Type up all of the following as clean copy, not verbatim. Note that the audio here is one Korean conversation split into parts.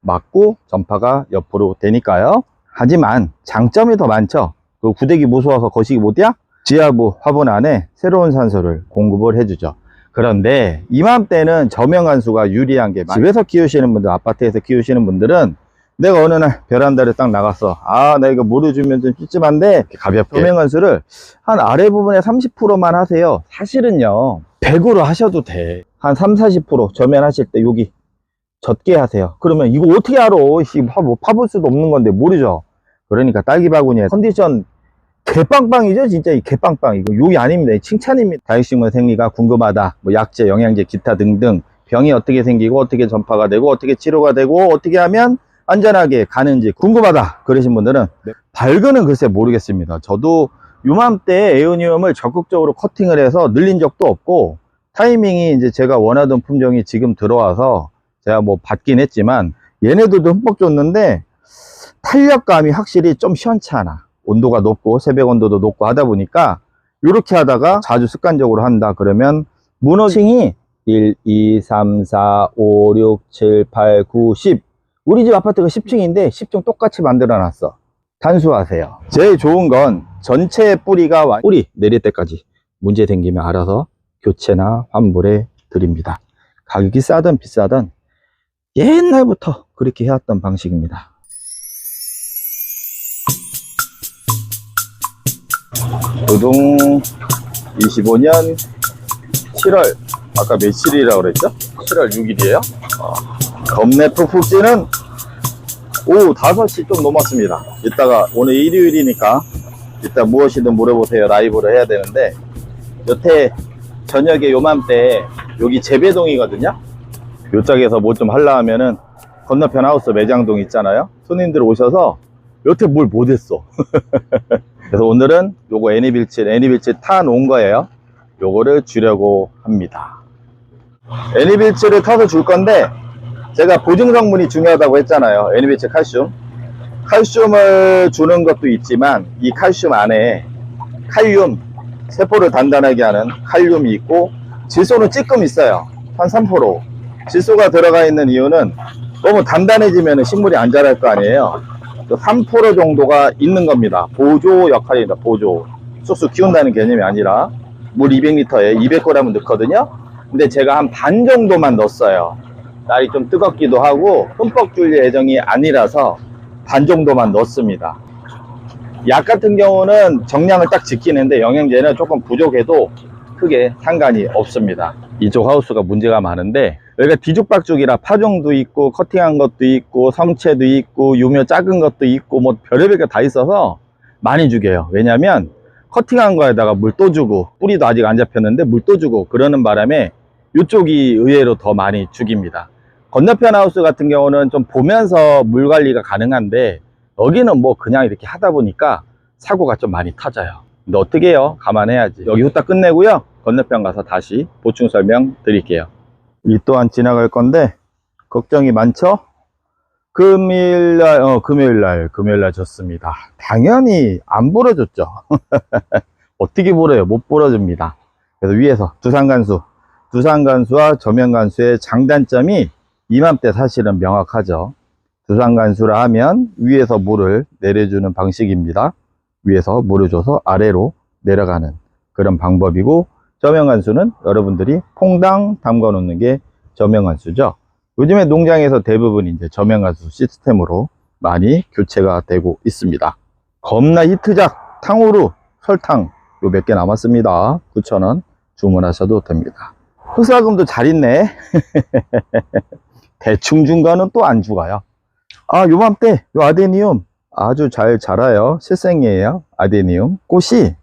맞고 전파가 옆으로 되니까요. 하지만 장점이 더 많죠. 그 구데기 무서워서 거시기 못이야? 지하부 화분 안에 새로운 산소를 공급을 해주죠. 그런데 이맘때는 저명한수가 유리한 게, 집에서 키우시는 분들, 아파트에서 키우시는 분들은 내가 어느 날 베란다를 딱 나갔어. 나 이거 물을 주면 좀 찝찝한데 가볍게 저명한수를 한 아래 부분에 30%만 하세요. 사실은요 100으로 하셔도 돼. 한 30-40% 저면하실 때 여기 젖게 하세요. 그러면 이거 어떻게 알아? 뭐 파볼 수도 없는 건데 모르죠. 그러니까 딸기 바구니에 컨디션 개빵빵이죠. 진짜 이 개빵빵. 이거 욕이 아닙니다. 칭찬입니다. 다육식물 생리가 궁금하다. 뭐 약재, 영양제, 기타 등등 병이 어떻게 생기고 어떻게 전파가 되고 어떻게 치료가 되고 어떻게 하면 안전하게 가는지 궁금하다 그러신 분들은 발근은 글쎄 모르겠습니다. 저도 요맘때 에오니움을 적극적으로 커팅을 해서 늘린 적도 없고, 타이밍이 이제 제가 원하던 품종이 지금 들어와서 제가 뭐 받긴 했지만 얘네들도 흠뻑 줬는데 탄력감이 확실히 좀 시원찮아. 온도가 높고 새벽 온도도 높고 하다 보니까 이렇게 하다가 자주 습관적으로 한다 그러면 무너층이 1, 2, 3, 4, 5, 6, 7, 8, 9, 10. 우리 집 아파트가 10층인데 10층 똑같이 만들어 놨어. 단수하세요. 제일 좋은 건 전체 뿌리가 뿌리 내릴 때까지 문제 생기면 알아서 교체나 환불해 드립니다. 가격이 싸든 비싸든 옛날부터 그렇게 해왔던 방식입니다. 도동 25년 7월 아까 며칠이라고 그랬죠? 7월 6일이에요. 겁내 푹푹 찌는 오후 5시 좀 넘었습니다. 이따가 오늘 일요일이니까 이따 무엇이든 물어보세요 라이브를 해야 되는데, 여태 저녁에 요맘때 여기 재배동이거든요. 요쪽에서 뭐 좀 하려 하면은 건너편 하우스 매장동 있잖아요. 손님들 오셔서 여태 뭘 못했어. 그래서 오늘은 요거 애니빌츠 타 놓은 거예요. 요거를 주려고 합니다. 애니빌츠를 타서 줄 건데, 제가 보증 성분이 중요하다고 했잖아요. 애니빌츠 칼슘을 주는 것도 있지만 이 칼슘 안에 칼륨, 세포를 단단하게 하는 칼륨이 있고 질소는 찌끔 있어요. 한 3%. 질소가 들어가 있는 이유는 너무 단단해지면 식물이 안 자랄 거 아니에요. 3% 정도가 있는 겁니다. 보조 역할입니다. 보조. 쑥쑥 키운다는 개념이 아니라 물 200리터에 200g 넣거든요. 근데 제가 한 반 정도만 넣었어요. 날이 좀 뜨겁기도 하고 흠뻑 줄 예정이 아니라서 반 정도만 넣습니다. 약 같은 경우는 정량을 딱 지키는데 영양제는 조금 부족해도 크게 상관이 없습니다. 이쪽 하우스가 문제가 많은데, 여기가 뒤죽박죽이라 파종도 있고 커팅한 것도 있고 성체도 있고 유묘 작은 것도 있고 뭐 별의별 게 다 있어서 많이 죽여요. 왜냐면 커팅한 거에다가 물 또 주고, 뿌리도 아직 안 잡혔는데 물 또 주고 그러는 바람에 이쪽이 의외로 더 많이 죽입니다. 건너편 하우스 같은 경우는 좀 보면서 물 관리가 가능한데, 여기는 뭐 그냥 이렇게 하다 보니까 사고가 좀 많이 터져요. 근데 어떻게 해요? 감안해야지. 여기 후딱 끝내고요, 건너편 가서 다시 보충 설명 드릴게요. 이 또한 지나갈 건데 걱정이 많죠? 금요일날 줬습니다. 당연히 안 불어줬죠. 어떻게 불어요? 못 불어줍니다. 그래서 위에서 두산간수와 저면간수의 장단점이 이맘때 사실은 명확하죠. 두산간수라 하면 위에서 물을 내려주는 방식입니다. 위에서 물을 줘서 아래로 내려가는 그런 방법이고, 저면간수는 여러분들이 퐁당 담가 놓는 게 저면간수죠. 요즘에 농장에서 대부분 이제 저면간수 시스템으로 많이 교체가 되고 있습니다. 겁나 히트작 탕후루 설탕 요 몇 개 남았습니다. 9,000원 주문하셔도 됩니다. 흑사금도 잘 있네. 대충 준 거는 또 안 죽어요. 요맘때 요 아데니움 아주 잘 자라요. 실생이에요. 아데니움 꽃이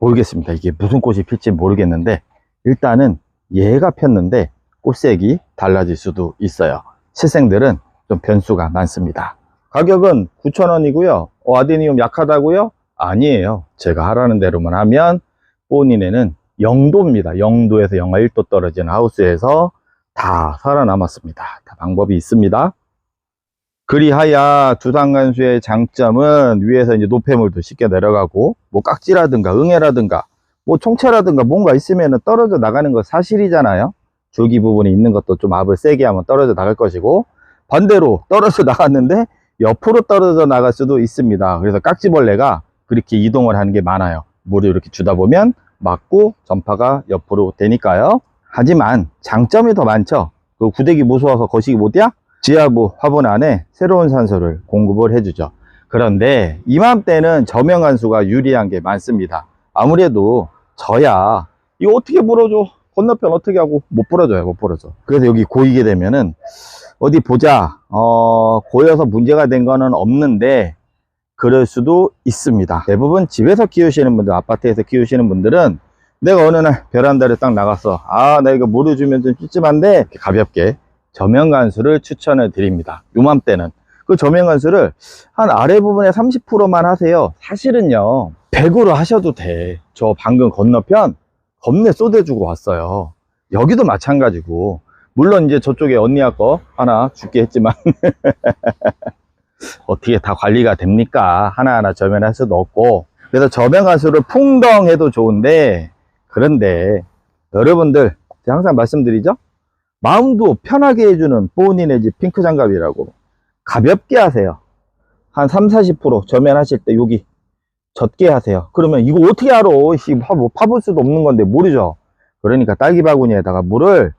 모르겠습니다. 이게 무슨 꽃이 필지 모르겠는데, 일단은 얘가 폈는데 꽃색이 달라질 수도 있어요. 실생들은 좀 변수가 많습니다. 가격은 9,000원이고요 아데니움 약하다고요? 아니에요. 제가 하라는 대로만 하면 본인에는 0도입니다. 0도에서 영하 1도 떨어진 하우스에서 다 살아남았습니다. 다 방법이 있습니다. 그리하여 두산간수의 장점은 위에서 이제 노폐물도 쉽게 내려가고, 뭐 깍지라든가 응애라든가 뭐 총체라든가 뭔가 있으면 떨어져 나가는 거 사실이잖아요. 줄기 부분이 있는 것도 좀 압을 세게 하면 떨어져 나갈 것이고, 반대로 떨어져 나갔는데 옆으로 떨어져 나갈 수도 있습니다. 그래서 깍지벌레가 그렇게 이동을 하는 게 많아요. 물을 이렇게 주다 보면 맞고 전파가 옆으로 되니까요. 하지만 장점이 더 많죠. 그 구데기 무서워서 거시기 못이야? 지하부 화분 안에 새로운 산소를 공급을 해주죠. 그런데 이맘때는 저명한수가 유리한 게 많습니다. 아무래도 져야 이거 어떻게 불어줘? 건너편 어떻게 하고? 못 불어줘요. 못 불어줘. 그래서 여기 고이게 되면은 어디 보자. 고여서 문제가 된 거는 없는데 그럴 수도 있습니다. 대부분 집에서 키우시는 분들, 아파트에서 키우시는 분들은 내가 어느 날 베란다를 딱 나갔어. 나 이거 물을 주면 좀 찝찝한데 가볍게 저명간수를 추천을 드립니다. 요맘때는 그 저명간수를 한 아래 부분에 30%만 하세요. 사실은요 100으로 하셔도 돼. 저 방금 건너편 겁내 쏟아주고 왔어요. 여기도 마찬가지고, 물론 이제 저쪽에 언니야 거 하나 줄게 했지만 어떻게 다 관리가 됩니까? 하나하나 저면할 수도 없고. 그래서 저명간수를 풍덩해도 좋은데, 그런데 여러분들 제가 항상 말씀드리죠, 마음도 편하게 해주는 보니 내지 핑크 장갑이라고 가볍게 하세요. 한 30-40% 저면하실 때 여기 젖게 하세요. 그러면 이거 어떻게 알아? 뭐 파볼 수도 없는 건데 모르죠. 그러니까 딸기 바구니에다가 물을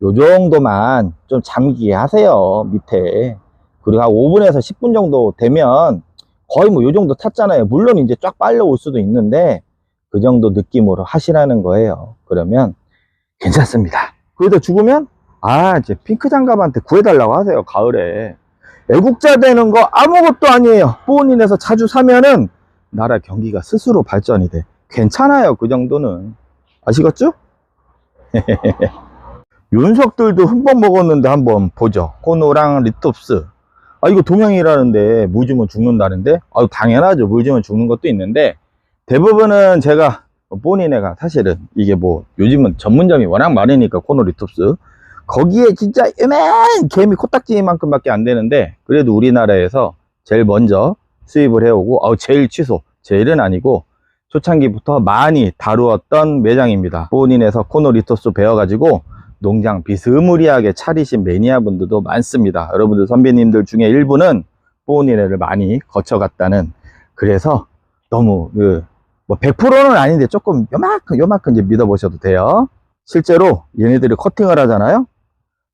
요 정도만 좀 잠기게 하세요, 밑에. 그리고 한 5분에서 10분 정도 되면 거의 뭐 요 정도 탔잖아요. 물론 이제 쫙 빨려올 수도 있는데 그 정도 느낌으로 하시라는 거예요. 그러면 괜찮습니다. 그러다 죽으면 이제 핑크 장갑한테 구해달라고 하세요. 가을에 애국자 되는 거 아무것도 아니에요. 보온인에서 자주 사면은 나라 경기가 스스로 발전이 돼. 괜찮아요. 그 정도는. 아시겠죠? 윤석들도 흠뻑 먹었는데 한번 보죠. 코노랑 리톱스. 이거 동양이라는데 물 주면 죽는다는데? 당연하죠. 물 주면 죽는 것도 있는데, 대부분은 제가 보니네가 사실은 이게 뭐 요즘은 전문점이 워낙 많으니까 코노 리톱스 거기에 진짜 요맨 개미 코딱지만큼 밖에 안 되는데, 그래도 우리나라에서 제일 먼저 수입을 해오고, 제일 취소, 제일은 아니고 초창기부터 많이 다루었던 매장입니다. 보온인에서 코노 리톱스 배워가지고 농장 비스무리하게 차리신 매니아 분들도 많습니다. 여러분들 선배님들 중에 일부는 보온인회를 많이 거쳐갔다는, 그래서 너무 뭐 100%는 아닌데 조금 요만큼 이제 믿어보셔도 돼요. 실제로 얘네들이 커팅을 하잖아요.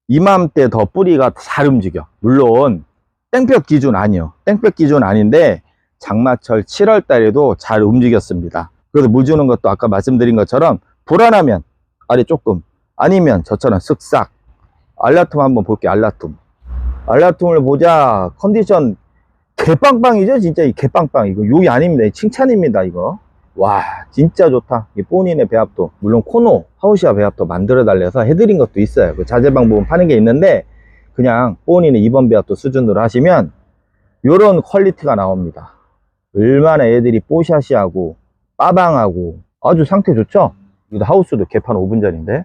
이맘때 더 뿌리가 잘 움직여. 물론 땡볕 기준 아니요. 땡볕 기준 아닌데 장마철 7월 달에도 잘 움직였습니다. 그래서 물 주는 것도 아까 말씀드린 것처럼 불안하면 아래 조금, 아니면 저처럼 쓱싹. 알라툼 한번 볼게요. 알라툼을 보자. 컨디션 개빵빵이죠. 진짜 이 개빵빵. 이거 욕이 아닙니다. 칭찬입니다. 이거. 와, 진짜 좋다. 이 보온인의 배합도, 물론 코노 하우시아 배합도 만들어 달래서 해드린 것도 있어요. 그 자재 방법은 파는 게 있는데, 그냥 보온인의 2번 배합도 수준으로 하시면 요런 퀄리티가 나옵니다. 얼마나 애들이 뽀샤시하고 빠방하고 아주 상태 좋죠. 이거 하우스도 개판 5분 전인데,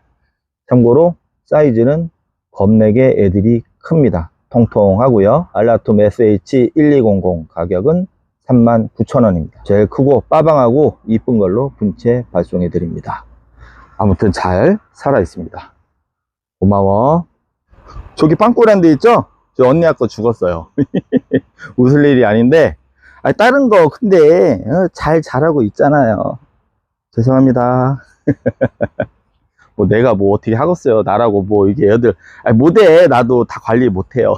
참고로 사이즈는 겁내게 애들이 큽니다. 통통하고요. 알라툼 SH1200 가격은 39,000원입니다. 제일 크고 빠방하고 이쁜 걸로 분체 발송해 드립니다. 아무튼 잘 살아 있습니다. 고마워. 저기 빵꾸난 데 있죠? 저 언니 아까 죽었어요. 웃을 일이 아닌데, 다른 거 근데 잘 자라고 있잖아요. 죄송합니다. 뭐 내가 뭐 어떻게 하겠어요. 나라고 뭐 이게 애들 못해. 나도 다 관리 못해요.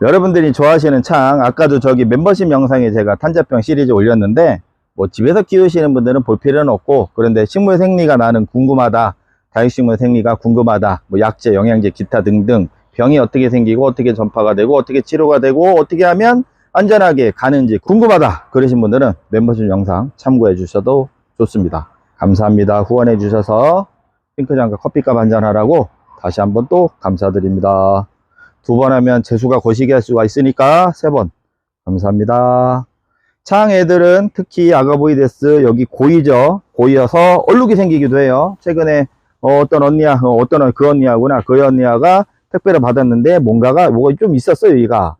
여러분들이 좋아하시는 창, 아까도 저기 멤버십 영상에 제가 탄저병 시리즈 올렸는데, 뭐 집에서 키우시는 분들은 볼 필요는 없고, 그런데 식물 생리가 나는 궁금하다, 다육식물 생리가 궁금하다, 뭐 약재, 영양제, 기타 등등 병이 어떻게 생기고 어떻게 전파가 되고 어떻게 치료가 되고 어떻게 하면 안전하게 가는지 궁금하다 그러신 분들은 멤버십 영상 참고해 주셔도 좋습니다. 감사합니다. 후원해 주셔서 핑크장갑 커피값 한잔 하라고 다시 한번 또 감사드립니다. 2번 하면 재수가 거시기 할 수가 있으니까 3번 감사합니다. 창 애들은 특히 아가보이데스 여기 고이죠. 고이어서 얼룩이 생기기도 해요. 최근에 어떤 언니야, 그 언니하구나. 그 언니가 택배를 받았는데 뭐가 좀 있었어요. 얘가.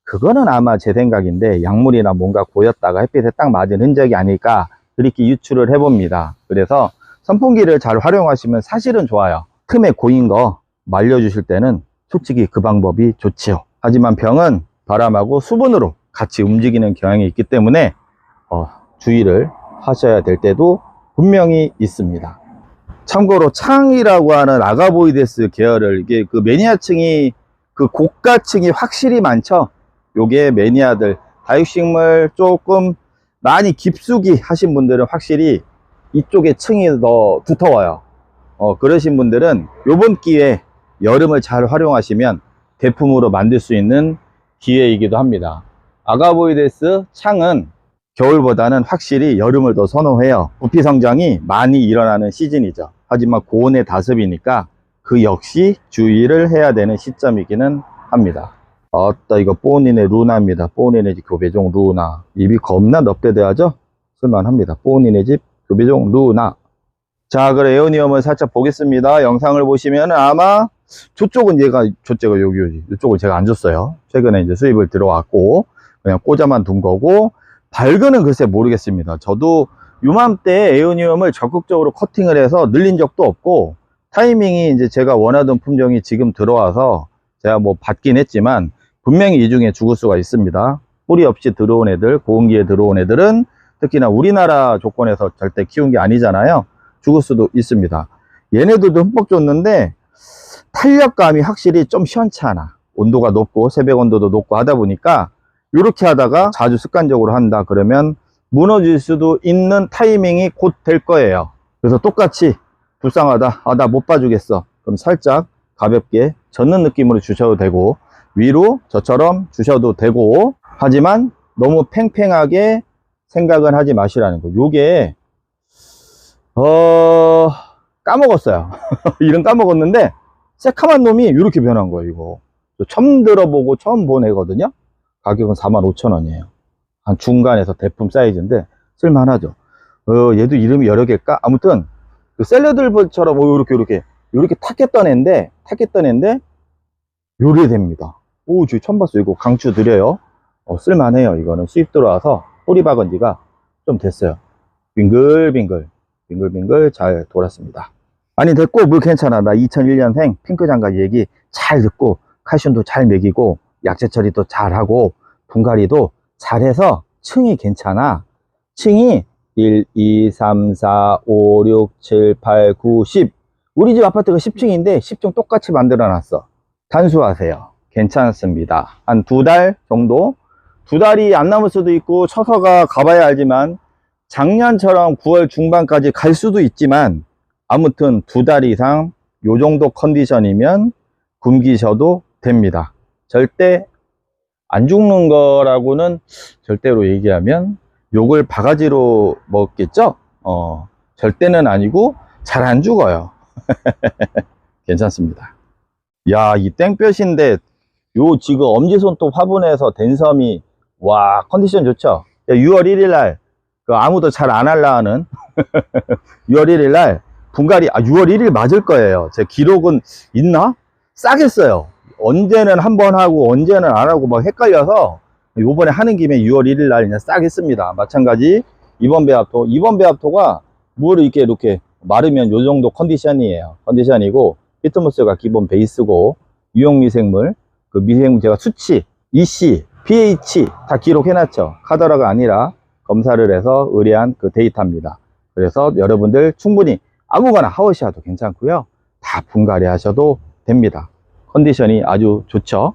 그거는 아마 제 생각인데 약물이나 뭔가 고였다가 햇빛에 딱 맞은 흔적이 아닐까 그렇게 유추를 해봅니다. 그래서 선풍기를 잘 활용하시면 사실은 좋아요. 틈에 고인 거 말려주실 때는 솔직히 그 방법이 좋지요. 하지만 병은 바람하고 수분으로 같이 움직이는 경향이 있기 때문에 주의를 하셔야 될 때도 분명히 있습니다. 참고로 창이라고 하는 아가보이데스 계열을, 이게 그 매니아층이, 그 고가층이 확실히 많죠. 요게 매니아들, 다육식물 조금 많이 깊숙이 하신 분들은 확실히 이쪽에 층이 더 두터워요. 그러신 분들은 요번 기회에 여름을 잘 활용하시면 대품으로 만들 수 있는 기회이기도 합니다. 아가보이데스 창은 겨울보다는 확실히 여름을 더 선호해요. 부피 성장이 많이 일어나는 시즌이죠. 하지만 고온의 다습이니까 그 역시 주의를 해야 되는 시점이기는 합니다. 아따, 이거 뽀니네 루나입니다. 뽀니네 집 교배종 루나. 입이 겁나 넓게 돼야죠. 쓸만합니다. 뽀니네 집 교배종 루나. 자, 그럼 에어니엄을 살짝 보겠습니다. 영상을 보시면 아마 저쪽은 이쪽은 제가 안 줬어요. 최근에 이제 수입을 들어왔고 그냥 꽂아만 둔 거고, 발근은 글쎄 모르겠습니다. 저도 요맘때 에어니엄을 적극적으로 커팅을 해서 늘린 적도 없고, 타이밍이 이제 제가 원하던 품종이 지금 들어와서 제가 뭐 받긴 했지만 분명히 이 중에 죽을 수가 있습니다. 뿌리 없이 들어온 애들, 고온기에 들어온 애들은 특히나 우리나라 조건에서 절대 키운 게 아니잖아요. 죽을 수도 있습니다. 얘네들도 흠뻑 줬는데 탄력감이 확실히 좀 시원찮아. 온도가 높고 새벽 온도도 높고 하다 보니까 이렇게 하다가 자주 습관적으로 한다 그러면 무너질 수도 있는 타이밍이 곧 될 거예요. 그래서 똑같이 불쌍하다, 나 못 봐주겠어, 그럼 살짝 가볍게 젓는 느낌으로 주셔도 되고, 위로 저처럼 주셔도 되고, 하지만 너무 팽팽하게 생각은 하지 마시라는 거. 요게 까먹었어요. 이름 까먹었는데 새카만 놈이 이렇게 변한 거예요. 이거 처음 들어보고 처음 본 애거든요. 가격은 45,000원이에요 한 중간에서 대품 사이즈인데 쓸만하죠. 얘도 이름이 여러 개일까? 아무튼 그 샐러드볼처럼 이렇게 탁했던 애인데 요래 됩니다. 오, 저 처음 봤어요. 이거 강추 드려요. 쓸만해요. 이거는 수입 들어와서 뿌리 박은 지가 좀 됐어요. 빙글빙글 잘 돌았습니다. 아니, 됐고, 물 괜찮아. 나 2001년생 핑크 장갑 얘기 잘 듣고 칼슘도 잘 먹이고 약재 처리도 잘하고 분갈이도 잘해서 층이 괜찮아. 층이 1, 2, 3, 4, 5, 6, 7, 8, 9, 10. 우리 집 아파트가 10층인데 10층 똑같이 만들어 놨어. 단수하세요. 괜찮습니다. 한 2달 정도? 2달이 안 남을 수도 있고 처서가 가봐야 알지만 작년처럼 9월 중반까지 갈 수도 있지만 아무튼 2달 이상 요 정도 컨디션이면 굶기셔도 됩니다. 절대 안 죽는 거라고는 절대로 얘기하면 욕을 바가지로 먹겠죠? 절대는 아니고 잘 안 죽어요. 괜찮습니다. 야, 이 땡볕인데 요 지금 엄지손톱 화분에서 댄섬이, 와, 컨디션 좋죠? 6월 1일 날 아무도 잘 안 할라 하는 6월 1일 날 분갈이, 6월 1일 맞을 거예요. 제 기록은 있나? 싸겠어요. 언제는 한 번 하고 언제는 안 하고 막 헷갈려서 요번에 하는 김에 6월 1일 날 그냥 싹 했습니다. 마찬가지 이번 배합토가 물을 이렇게 마르면 요 정도 컨디션이고, 피트모스가 기본 베이스고, 유용미생물, 그 미생물 제가 수치, EC, pH 다 기록해놨죠. 카더라가 아니라 검사를 해서 의뢰한 그 데이터입니다. 그래서 여러분들 충분히 아무거나 하우시아도 괜찮고요. 다 분갈이 하셔도 됩니다. 컨디션이 아주 좋죠.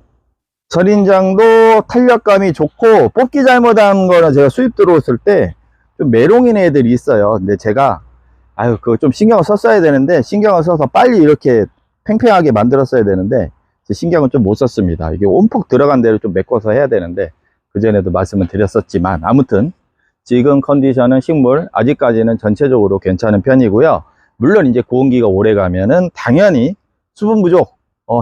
선인장도 탄력감이 좋고, 뽑기 잘못한 거는 제가 수입 들어왔을 때 좀 메롱인 애들이 있어요. 근데 제가 그거 좀 신경을 썼어야 되는데, 신경을 써서 빨리 이렇게 팽팽하게 만들었어야 되는데 신경은 좀 못 썼습니다. 이게 온폭 들어간 대로 좀 메꿔서 해야 되는데 그전에도 말씀을 드렸었지만, 아무튼 지금 컨디션은 식물 아직까지는 전체적으로 괜찮은 편이고요. 물론 이제 고온기가 오래 가면은 당연히 수분 부족,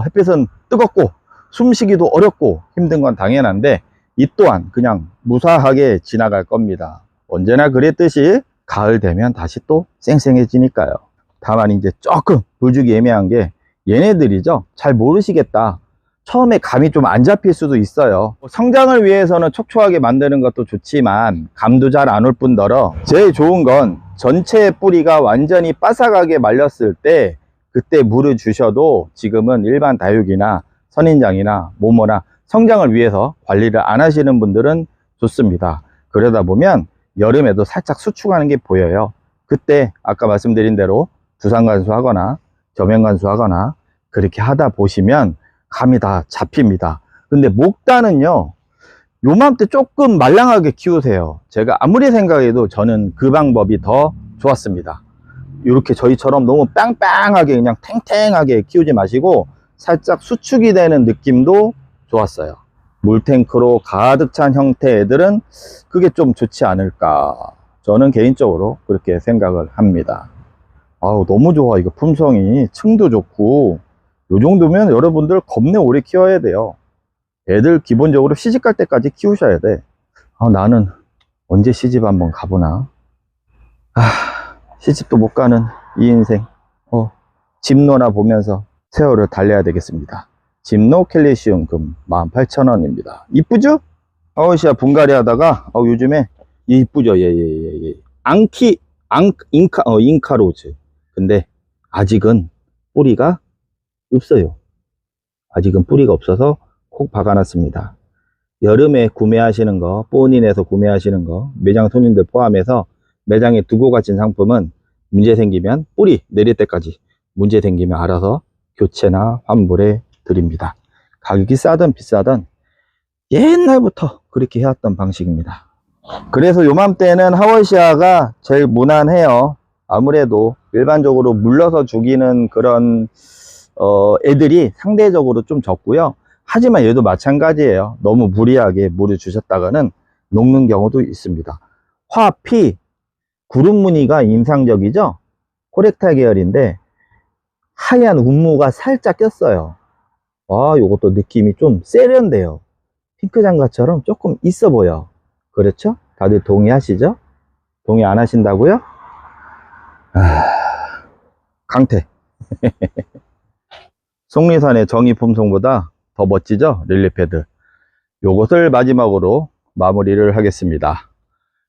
햇빛은 뜨겁고 숨쉬기도 어렵고 힘든 건 당연한데, 이 또한 그냥 무사하게 지나갈 겁니다. 언제나 그랬듯이 가을 되면 다시 또 쌩쌩해지니까요. 다만 이제 조금 물주기 애매한 게 얘네들이죠. 잘 모르시겠다. 처음에 감이 좀 안 잡힐 수도 있어요. 성장을 위해서는 촉촉하게 만드는 것도 좋지만 감도 잘 안 올 뿐더러, 제일 좋은 건 전체 뿌리가 완전히 바삭하게 말렸을 때 그때 물을 주셔도 지금은 일반 다육이나 선인장이나 모모나 성장을 위해서 관리를 안 하시는 분들은 좋습니다. 그러다 보면 여름에도 살짝 수축하는 게 보여요. 그때 아까 말씀드린 대로 두상 관수하거나 저면 관수하거나 그렇게 하다 보시면 감이 다 잡힙니다. 근데 목단은요, 요맘때 조금 말랑하게 키우세요. 제가 아무리 생각해도 저는 그 방법이 더 좋았습니다. 이렇게 저희처럼 너무 빵빵하게 그냥 탱탱하게 키우지 마시고 살짝 수축이 되는 느낌도 좋았어요. 물탱크로 가득 찬 형태 애들은 그게 좀 좋지 않을까, 저는 개인적으로 그렇게 생각을 합니다. 아우, 너무 좋아. 이거 품성이 층도 좋고 요 정도면 여러분들 겁내 오래 키워야 돼요. 애들 기본적으로 시집 갈 때까지 키우셔야 돼. 나는 언제 시집 한번 가보나. 시집도 못 가는 이 인생. 집노나 보면서 세월을 달래야 되겠습니다. 집노 캘리시움 금 18,000원입니다. 이쁘죠? 아우시아 분갈이 하다가 요즘에 이쁘죠? 예. 잉카로즈. 근데 아직은 뿌리가 없어요. 아직은 뿌리가 없어서 콕 박아놨습니다. 여름에 구매하시는 거, 뽀닌에서 구매하시는 거, 매장 손님들 포함해서 매장에 두고 가신 상품은 문제 생기면, 뿌리 내릴 때까지 문제 생기면 알아서 교체나 환불해 드립니다. 가격이 싸든 비싸든 옛날부터 그렇게 해왔던 방식입니다. 그래서 요맘때는 하워시아가 제일 무난해요. 아무래도 일반적으로 물러서 죽이는 그런 애들이 상대적으로 좀 적고요. 하지만 얘도 마찬가지예요. 너무 무리하게 물을 주셨다가는 녹는 경우도 있습니다. 화, 피, 구름 무늬가 인상적이죠? 코렉타 계열인데 하얀 운무가 살짝 꼈어요. 요것도 느낌이 좀 세련돼요. 핑크 장갑처럼 조금 있어 보여. 그렇죠? 다들 동의하시죠? 동의 안 하신다고요? 강태. 속리산의 정의 품성보다 더 멋지죠? 릴리패드. 요것을 마지막으로 마무리를 하겠습니다.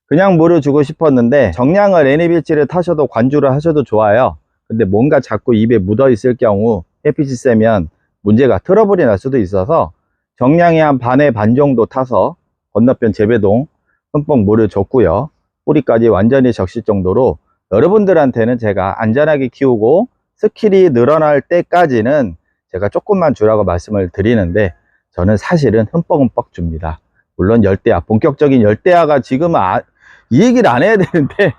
그냥 물을 주고 싶었는데 정량을 애니빌치를 타셔도 관주를 하셔도 좋아요. 근데 뭔가 자꾸 입에 묻어 있을 경우 햇빛이 세면 문제가 트러블이 날 수도 있어서 정량이 한 반의 반 정도 타서 건너편 재배동 흠뻑 물을 줬고요. 뿌리까지 완전히 적실 정도로 여러분들한테는 제가 안전하게 키우고 스킬이 늘어날 때까지는 제가 조금만 주라고 말씀을 드리는데 저는 사실은 흠뻑 줍니다. 물론 열대야, 본격적인 열대야가 지금은 이 얘기를 안 해야 되는데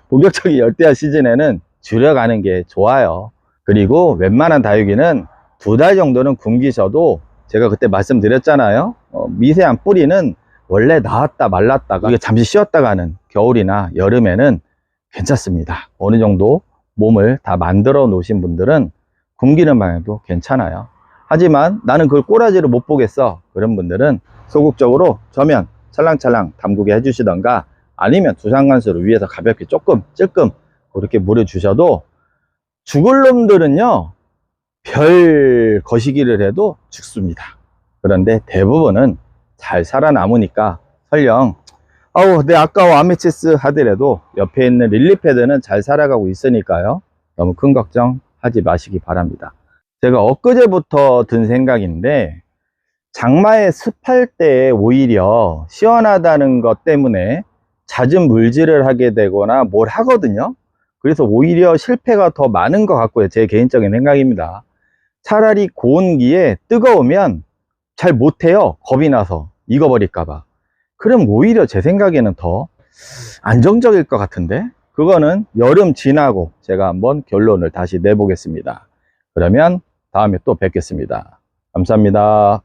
본격적인 열대야 시즌에는 줄여가는 게 좋아요. 그리고 웬만한 다육이는 2달 정도는 굶기셔도 제가 그때 말씀드렸잖아요. 미세한 뿌리는 원래 나왔다 말랐다가 이게 잠시 쉬었다가는 겨울이나 여름에는 괜찮습니다. 어느 정도 몸을 다 만들어 놓으신 분들은 굶기는 방향도 괜찮아요. 하지만 나는 그걸 꼬라지로 못 보겠어, 그런 분들은 소극적으로 저면 찰랑찰랑 담그게 해주시던가 아니면 두상관수로 위에서 가볍게 조금 찔끔 그렇게 물을 주셔도 죽을 놈들은요 별 거시기를 해도 죽습니다. 그런데 대부분은 잘 살아남으니까 설령 내 아까워 아메치스 하더라도 옆에 있는 릴리패드는 잘 살아가고 있으니까요, 너무 큰 걱정 하지 마시기 바랍니다. 제가 엊그제부터 든 생각인데 장마에 습할 때 오히려 시원하다는 것 때문에 잦은 물질을 하게 되거나 뭘 하거든요. 그래서 오히려 실패가 더 많은 것 같고요. 제 개인적인 생각입니다. 차라리 고온기에 뜨거우면 잘 못해요. 겁이 나서 익어버릴까봐. 그럼 오히려 제 생각에는 더 안정적일 것 같은데, 그거는 여름 지나고 제가 한번 결론을 다시 내보겠습니다. 그러면 다음에 또 뵙겠습니다. 감사합니다.